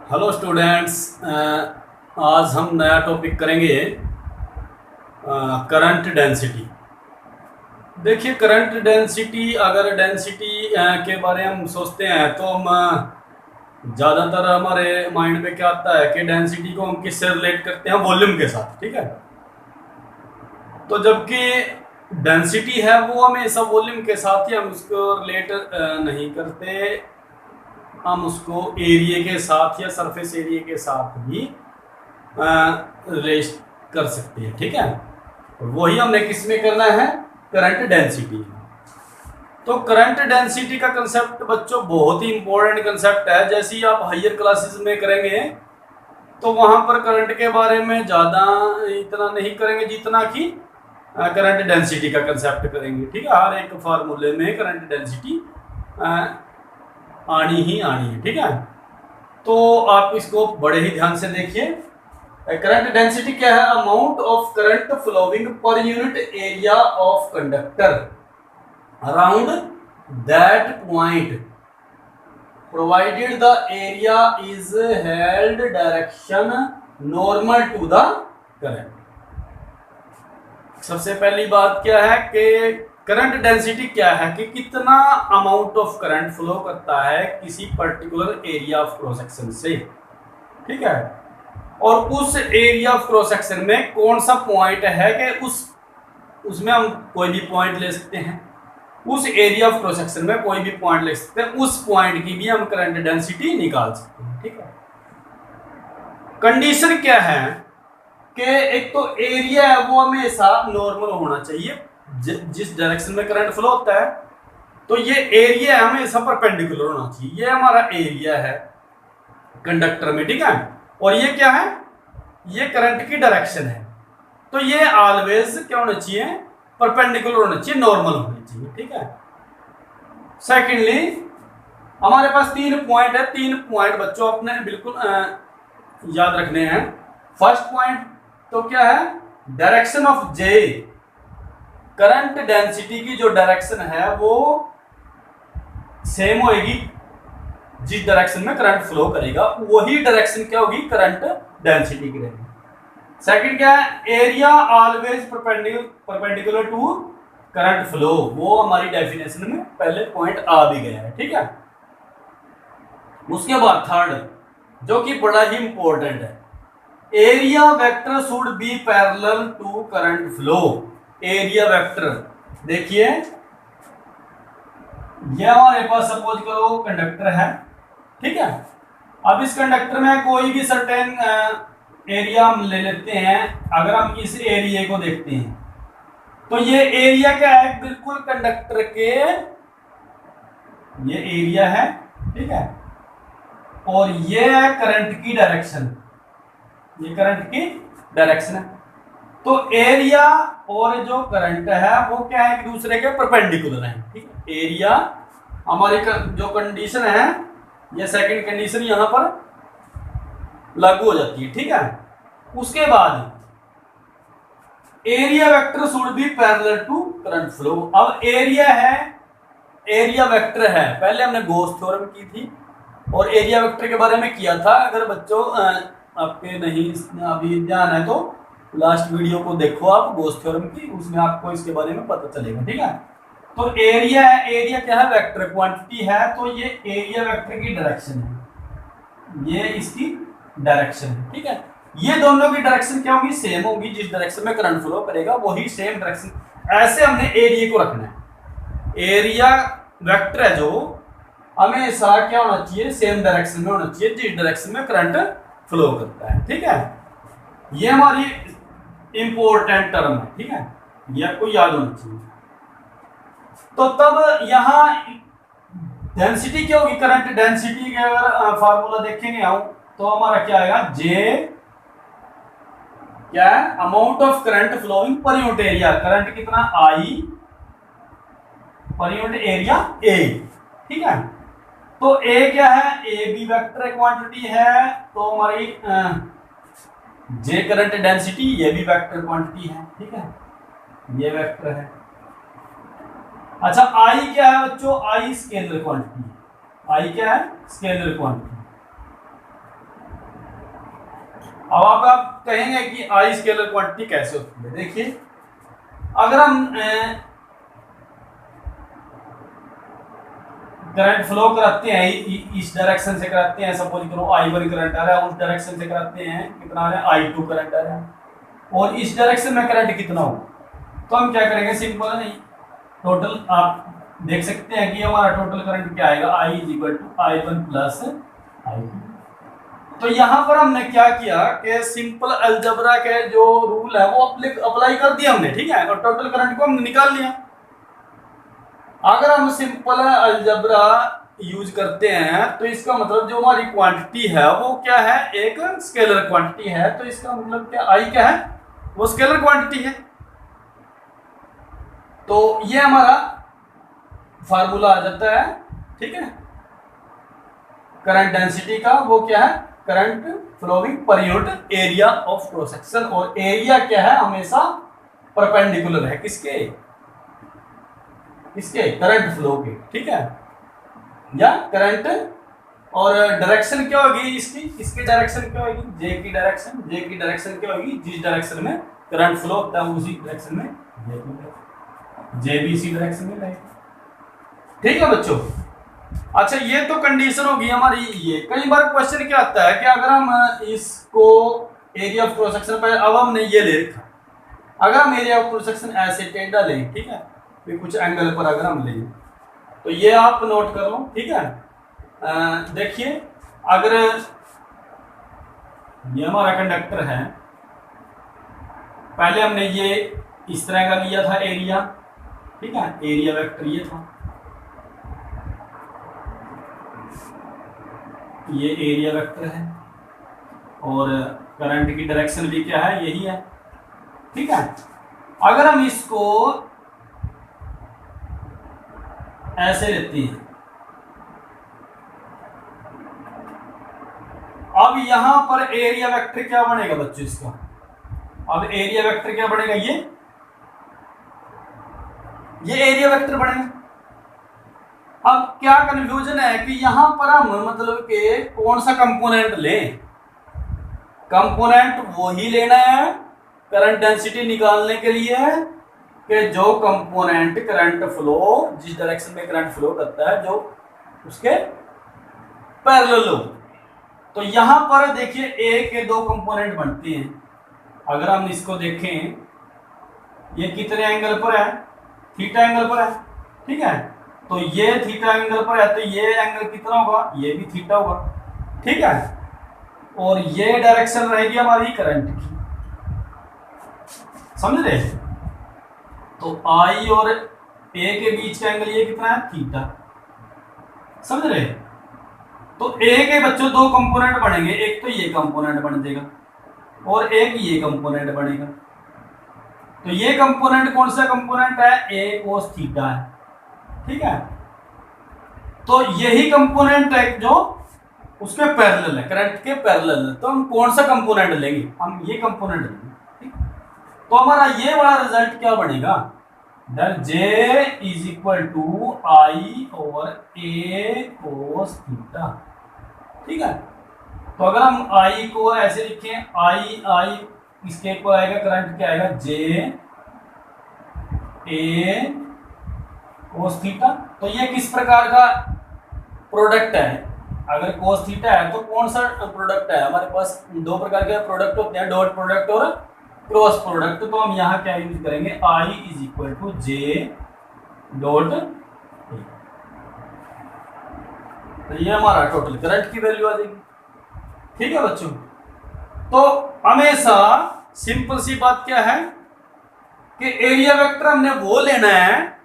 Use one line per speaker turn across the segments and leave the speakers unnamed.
Hello students. आज हम नया टॉपिक करेंगे, करंट डेंसिटी। देखिए, करंट डेंसिटी, अगर डेंसिटी के बारे में हम सोचते हैं तो हम ज़्यादातर हमारे माइंड में क्या आता है कि डेंसिटी को हम किससे रिलेट करते हैं? वॉल्यूम के साथ। ठीक है, तो जबकि डेंसिटी है वो हमेशा वॉल्यूम के साथ ही हम उसको रिलेट नहीं करते, हम उसको एरिया के साथ या सरफेस एरिया के साथ भी रिलेट कर सकते हैं। ठीक है, वही हमने किस में करना है? Current density. तो करंट डेंसिटी का कंसेप्ट बच्चों बहुत ही इंपॉर्टेंट कंसेप्ट है। जैसे ही आप हायर क्लासेस में करेंगे तो वहां पर करंट के बारे में ज़्यादा इतना नहीं करेंगे जितना कि करंट डेंसिटी का कंसेप्ट करेंगे। ठीक है, हर एक फार्मूले में करंट डेंसिटी आनी ही आनी है। ठीक है, तो आप इसको बड़े ही ध्यान से देखिए। करंट डेंसिटी क्या है? Amount of current flowing per unit area of conductor around that point provided the area is held direction normal to the current. सबसे पहली बात क्या है कि करंट डेंसिटी क्या है कि कितना अमाउंट ऑफ करंट फ्लो करता है किसी particular area of cross section से। ठीक है, और उस एरिया ऑफ क्रॉस सेक्शन में कौन सा पॉइंट है कि उसमें हम कोई भी पॉइंट ले सकते हैं। उस एरिया ऑफ क्रॉस सेक्शन में कोई भी पॉइंट ले सकते हैं, उस पॉइंट की भी हम करंट डेंसिटी निकाल सकते हैं। ठीक है, कंडीशन क्या है कि एक तो एरिया है वो हमेशा नॉर्मल होना चाहिए। जिस डायरेक्शन में करंट फ्लो होता है तो ये एरिया हमेशा परपेंडिकुलर होना चाहिए। ये हमारा एरिया है कंडक्टर में। ठीक है, और ये क्या है? ये करंट की डायरेक्शन है। तो ये ऑलवेज क्या होना चाहिए? परपेंडिकुलर होना चाहिए, नॉर्मल होना चाहिए। ठीक है, सेकेंडली हमारे पास 3 पॉइंट है। 3 पॉइंट बच्चों अपने बिल्कुल याद रखने हैं। फर्स्ट पॉइंट तो क्या है? Direction of J. Current density की जो डायरेक्शन है वो सेम होगी। जिस डायरेक्शन में करंट फ्लो करेगा वही डायरेक्शन क्या होगी? करंट डेंसिटी की रहेगी। सेकंड क्या है? Area always perpendicular to current flow. वो हमारी डेफिनेशन में पहले पॉइंट आ भी गया है। ठीक है, उसके बाद थर्ड जो कि बड़ा ही इंपॉर्टेंट है, area vector should be parallel to current flow. Area vector देखिए, यह हमारे पास सपोज करो कंडक्टर है। ठीक है, अब इस कंडक्टर में कोई भी सर्टेन एरिया हम ले लेते हैं। अगर हम इस एरिया को देखते हैं तो ये एरिया क्या है? बिल्कुल कंडक्टर के ये एरिया है। ठीक है, और ये है करंट की डायरेक्शन। ये करंट की डायरेक्शन है। तो एरिया और जो करंट है वो क्या है? एक दूसरे के परपेंडिकुलर है। ठीक है, एरिया हमारी जो कंडीशन है, ये सेकंड कंडीशन यहां पर लागू हो जाती है। ठीक है, उसके बाद area vector should be parallel to current flow. अब एरिया है, एरिया वेक्टर है, पहले हमने गॉस थ्योरम की थी और एरिया वेक्टर के बारे में किया था। अगर बच्चों आपके नहीं अभी ध्यान है तो लास्ट वीडियो को देखो आप गॉस थ्योरम की, उसमें आपको इसके बारे में पता चलेगा। ठीक है, तो एरिया है, एरिया क्या है? वेक्टर क्वांटिटी है। तो ये एरिया वेक्टर की डायरेक्शन है, ये इसकी डायरेक्शन है। ठीक है, ये दोनों की डायरेक्शन क्या होगी? सेम होगी। जिस डायरेक्शन में करंट फ्लो करेगा वही सेम डायरेक्शन। ऐसे हमने एरिया को रखना है। एरिया वेक्टर है जो हमेशा क्या होना चाहिए? सेम डायरेक्शन में होना चाहिए जिस डायरेक्शन में करंट फ्लो करता है। ठीक है, ये हमारी इंपॉर्टेंट टर्म है। ठीक है, ये आपको याद होना चाहिए। तो तब यहां डेंसिटी क्या होगी? करंट डेंसिटी के अगर फार्मूला देखेंगे हम तो हमारा क्या आएगा? जे क्या है? Amount of current flowing per unit area. Current कितना? आई पर यूनिट एरिया ए। ठीक है, तो ए क्या है? ए भी वेक्टर क्वांटिटी है। तो हमारी जे करंट डेंसिटी, ये भी वेक्टर क्वांटिटी है। ठीक है, ये वेक्टर है। अच्छा, आई क्या है बच्चों? आई स्केलर क्वांटिटी। आई क्या है? Scalar quantity. अब आप कहेंगे कि आई स्केलर क्वांटिटी कैसे होती है। देखिए, अगर हम करंट फ्लो कराते हैं इस डायरेक्शन से कराते हैं, सपोज करो I1 करंट आ रहा है, उस डायरेक्शन से कराते हैं कितना आ रहा है I2 करंट आ रहा है, और इस डायरेक्शन में करंट कितना हो, तो हम क्या करेंगे, सिंपल है, नहीं टोटल आप देख सकते हैं कि हमारा टोटल करंट क्या आएगा, I = I1 प्लस I2। तो यहां पर हमने क्या किया कि सिंपल अलजेब्रा के जो रूल है वो अप्लाई कर दिया हमने, ठीक है, और टोटल करंट को हमने निकाल लिया। अगर हम सिंपल अलजेब्रा यूज करते हैं तो इसका मतलब जो हमारी क्वांटिटी है वो क्या है, एक स्केलर क्वांटिटी है, तो इसका मतलब क्या, आई क्या है, वो स्केलर क्वांटिटी है। तो ये हमारा फार्मूला आ जाता है, ठीक है, करंट डेंसिटी का, वो क्या है, current flowing per unit area of cross section, और एरिया क्या है, हमेशा परपेंडिकुलर है किसके, इसके करंट फ्लो के, ठीक है, या करंट, और डायरेक्शन क्या होगी इसकी, इसकी डायरेक्शन क्या होगी, जे की डायरेक्शन क्या होगी, जिस डायरेक्शन में करंट फ्लो होता है उसी डायरेक्शन में जे भी इसी डायरेक्शन में रहेगा, ठीक है बच्चों। अच्छा, ये तो कंडीशन होगी हमारी। ये कई बार क्वेश्चन क्या आता है कि अगर हम इसको एरिया ऑफ क्रॉस सेक्शन पर, अब हमने ये ले रखा, अगर हम एरिया ऑफ क्रॉस सेक्शन ऐसे टेढ़ा लें, ठीक है, कुछ एंगल पर अगर हम लें, तो ये आप नोट कर लो, ठीक है। देखिए, अगर ये हमारा कंडक्टर है, पहले हमने ये इस तरह का लिया था एरिया, ठीक है, एरिया वेक्टर ये था, ये एरिया वेक्टर है, और करंट की डायरेक्शन भी क्या है, यही है, ठीक है। अगर हम इसको ऐसे लेते हैं, अब यहां पर एरिया वेक्टर क्या बनेगा बच्चों इसका, अब एरिया वेक्टर क्या बनेगा, ये एरिया वेक्टर बनेगा। अब क्या कंफ्यूजन है कि यहां पर हम मतलब के कौन सा कंपोनेंट लें, कंपोनेंट वो ही लेना है करंट डेंसिटी निकालने के लिए कि जो कंपोनेंट करंट फ्लो, जिस डायरेक्शन में करंट फ्लो करता है, जो उसके पैरेलल हो। तो यहां पर देखिए ए के दो कंपोनेंट बनते हैं, अगर हम इसको देखें, ये कितने एंगल पर है, थीटा एंगल पर है, ठीक है, तो ये थीटा एंगल पर है, तो ये एंगल कितना होगा, ये भी थीटा होगा, ठीक है, और ये डायरेक्शन रहेगी हमारी करंट की, समझ रहे। तो आई और ए के बीच का एंगल ये कितना है, थीटा, समझ रहे। तो ए के बच्चों दो कंपोनेंट बनेंगे, एक तो ये कंपोनेंट बन जाएगा और एक ये कंपोनेंट बनेगा। तो ये कंपोनेंट कौन सा कंपोनेंट है, ए कोस थीटा है, ठीक है। तो यही कंपोनेंट है जो उसके पैरेलल है, करंट के पैरेलल है, तो हम कौन सा कंपोनेंट लेंगे, हम ये कंपोनेंट लेंगे, ठीक। तो हमारा ये वाला रिजल्ट क्या बनेगा, J = I over A cos theta, ठीक है। तो अगर हम I को ऐसे लिखें, I इसके इक्वल आएगा, करंट क्या आएगा, J A cos थीटा। तो ये किस प्रकार का प्रोडक्ट है, अगर cos थीटा है तो कौन सा प्रोडक्ट है, हमारे पास दो प्रकार के प्रोडक्ट होते हैं, डॉट प्रोडक्ट और क्रॉस प्रोडक्ट। तो हम यहाँ क्या यूज करेंगे, I = J डॉट, तो ये हमारा टोटल करंट की वैल्यू आ जाएगी, ठीक है बच्चों। तो हमेशा सिंपल सी बात क्या है कि एरिया वेक्टर हमने वो लेना है,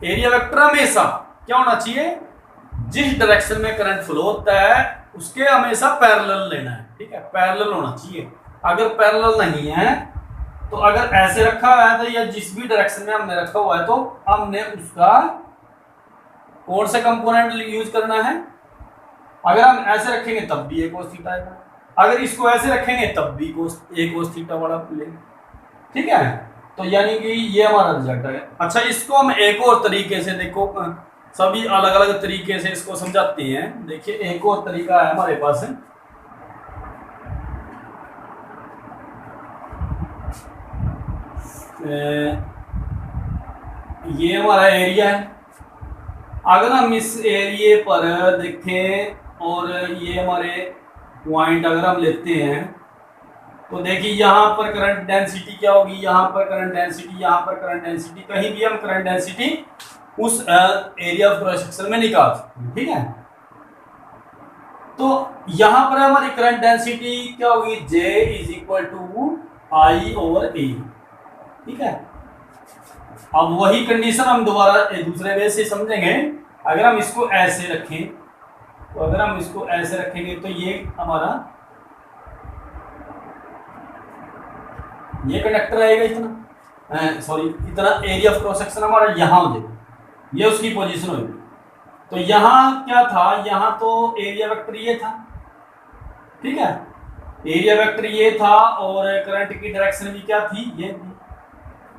एरिया वेक्टर हमेशा क्या होना चाहिए, जिस डायरेक्शन में करंट फ्लो होता है उसके हमेशा पैरेलल लेना है, ठीक है, पैरेलल होना चाहिए। अगर पैरेलल नहीं है, तो अगर ऐसे रखा हुआ है तो, या जिस भी डायरेक्शन में हमने रखा हुआ है, तो हमने उसका कौन सा कंपोनेंट यूज करना है। अगर हम ऐसे रखेंगे तब भी एक कोस थीटा आएगा, अगर इसको ऐसे रखेंगे तब भी एक कोस थीटा वाला लेंगे, ठीक है। तो यानी कि ये हमारा रिजल्ट है। अच्छा, इसको हम एक और तरीके से देखो, सभी अलग अलग तरीके से इसको समझाते हैं। देखिए, एक और तरीका है हमारे पास, ये हमारा एरिया है। अगर हम इस एरिया पर देखें और ये हमारे पॉइंट अगर हम लेते हैं तो देखिए यहाँ पर करंट डेंसिटी क्या होगी, यहाँ पर करंट डेंसिटी, यहाँ पर करंट डेंसिटी, कहीं भी हम करंट डेंसिटी उस एरिया ऑफ क्रॉस सेक्शन में निकाल सकते हैं। ठीक है, तो यहाँ पर हमारी करंट डेंसिटी क्या होगी, J is equal to I over A। ठीक है, अब वही कंडीशन हम दोबारा दूसरे वे से समझेंगे। अगर हम इसको ऐसे रखें तो अगर हम इसको ऐसे रखेंगे तो ये हमारा ये कंडक्टर आएगा इतना, सॉरी इतना एरिया ऑफ क्रॉस सेक्शन हमारा यहाँ हो जाएगा, ये उसकी पोजीशन होगी। तो यहाँ क्या था, यहाँ तो एरिया वेक्टर ये था। ठीक है, एरिया वेक्टर ये था और करंट की डायरेक्शन भी क्या थी, ये थी।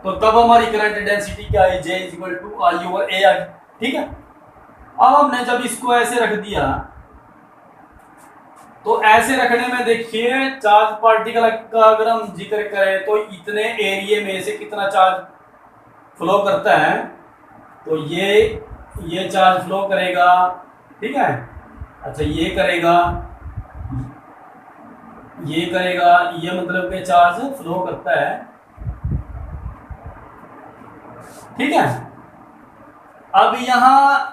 तो तब हमारी करंट डेंसिटी क्या है, J is equal to I over A I. ठीक है, अब हमने जब इसको ऐसे रख दिया तो ऐसे रखने में देखिए चार्ज पार्टिकल का अगर हम जिक्र करें तो इतने एरिया में से कितना चार्ज फ्लो करता है, तो ये चार्ज फ्लो करेगा। ठीक है, अच्छा ये करेगा, ये करेगा, ये मतलब कि चार्ज फ्लो करता है। ठीक है, अब यहां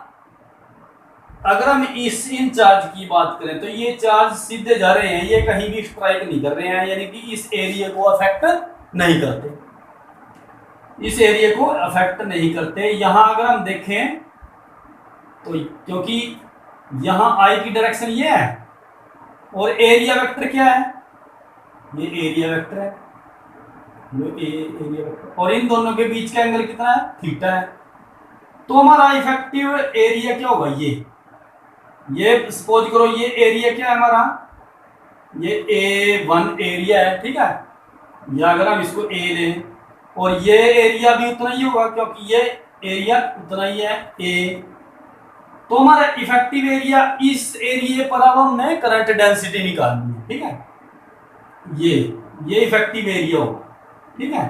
अगर हम इन चार्ज की बात करें तो ये चार्ज सीधे जा रहे हैं, ये कहीं भी स्ट्राइक नहीं कर रहे हैं, यानी कि इस एरिया को अफेक्ट नहीं करते, इस एरिया को अफेक्ट नहीं करते। यहां अगर हम देखें तो क्योंकि यहां I की डायरेक्शन ये है और एरिया वेक्टर क्या है, ये एरिया वेक्टर है, ये एरिया वेक्टर, और इन दोनों के बीच का एंगल कितना है, थीटा है। तो हमारा इफेक्टिव एरिया क्या होगा, ये सपोज करो ये एरिया क्या है हमारा, ये A1 एरिया है। ठीक है, या अगर हम इसको A लें और ये एरिया भी उतना ही होगा क्योंकि ये एरिया उतना ही है A, तो हमारा इफेक्टिव एरिया, इस एरिया पर अब हमने करंट डेंसिटी निकालनी है। ठीक है, ये इफेक्टिव एरिया होगा। ठीक है,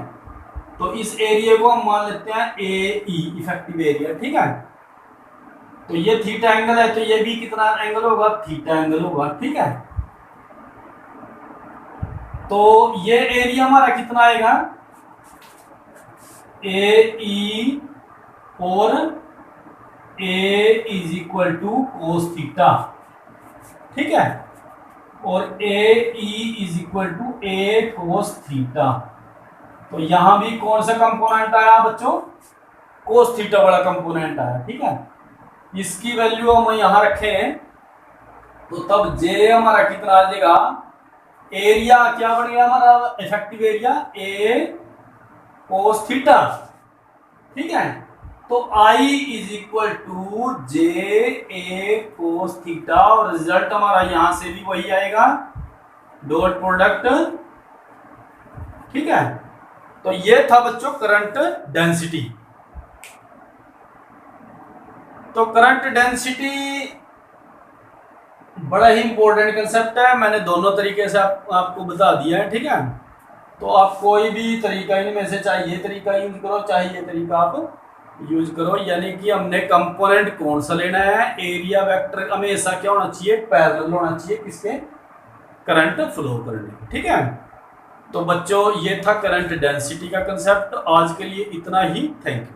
तो इस एरिया को हम मान लेते हैं AE इफेक्टिव एरिया। ठीक है, तो ये थीटा एंगल है तो ये भी कितना एंगल होगा, थीटा एंगल होगा। ठीक है, तो ये एरिया हमारा कितना आएगा, AE और A is equal to cos theta. ठीक है, और AE is equal to A cos theta. तो यहां भी कौन सा कंपोनेंट आया बच्चों, कोस थीटा वाला कंपोनेंट आया। ठीक है, इसकी वैल्यू हम यहां रखें तो तब J हमारा कितना आ जाएगा, एरिया क्या बन गया हमारा effective area A cos theta. ठीक है, तो I is equal to JA cos theta, और रिजल्ट हमारा यहां से भी वही आएगा, डॉट प्रोडक्ट। ठीक है, तो ये था बच्चों करंट डेंसिटी। तो करंट डेंसिटी बड़ा ही इंपॉर्टेंट कंसेप्ट है, मैंने दोनों तरीके से आपको बता दिया है। ठीक है, तो आप कोई भी तरीका इनमें से, चाहे ये तरीका यूज करो चाहे ये तरीका आप यूज करो, यानी कि हमने कंपोनेंट कौन सा लेना है, एरिया वेक्टर हमेशा क्या होना चाहिए, पैरेलल होना चाहिए किसके, करंट फ्लो करने। ठीक है, तो बच्चों ये था करंट डेंसिटी का कंसेप्ट। आज के लिए इतना ही, थैंक यू।